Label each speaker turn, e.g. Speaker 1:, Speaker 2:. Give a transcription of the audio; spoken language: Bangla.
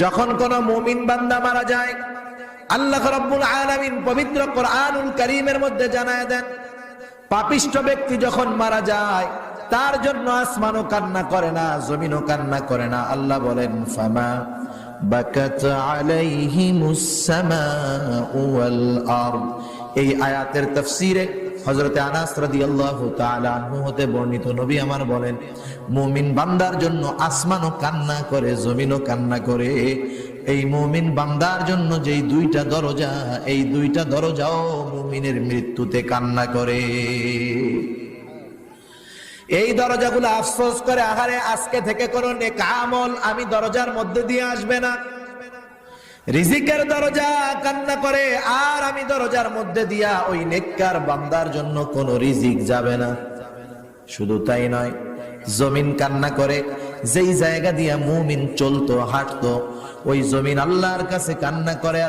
Speaker 1: যখন কোন মুমিন বান্দা মারা যায়, আল্লাহ রাব্বুল আলামিন পবিত্র কোরআনুল কারীমের মধ্যে জানায় দেন, পাপিষ্ঠ ব্যক্তি যখন মারা যায় তার জন্য আসমানও কান্না করে না, জমিনও কান্না করে না। আল্লাহ বলেন, ফামা বাকাত আলাইহিমুস সামাউ ওয়াল আরদ। এই আয়াতের তাফসীরে হযরত আনাস রাদিয়াল্লাহু তাআলা আনহু হতে বর্ণিত, নবী আমার বলেন, মুমিন বান্দার জন্য আসমানও কান্না করে, জমিনও কান্না করে। এই মুমিন বান্দার জন্য যেই দুইটা দরজা, এই দুইটা দরজাও মুমিনের মৃত্যুতে কান্না করে। এই দরজাগুলো আফসোস করে, আহারে আজকে থেকে কোন নেক আমল আমি দরজার মধ্যে দিয়ে আসবে না। রিজিকের দরজা কান্না করে, আর আমি দরজার মধ্যে দিয়া ওই নেককার বান্দার জন্য কোন রিজিক যাবে না। শুধু তাই নয়, জমিন কান্না করে, যেই জায়গা দিয়া মুমিন চলতো হাঁটতো, ওই জমিন আল্লাহর কাছে কান্না করে।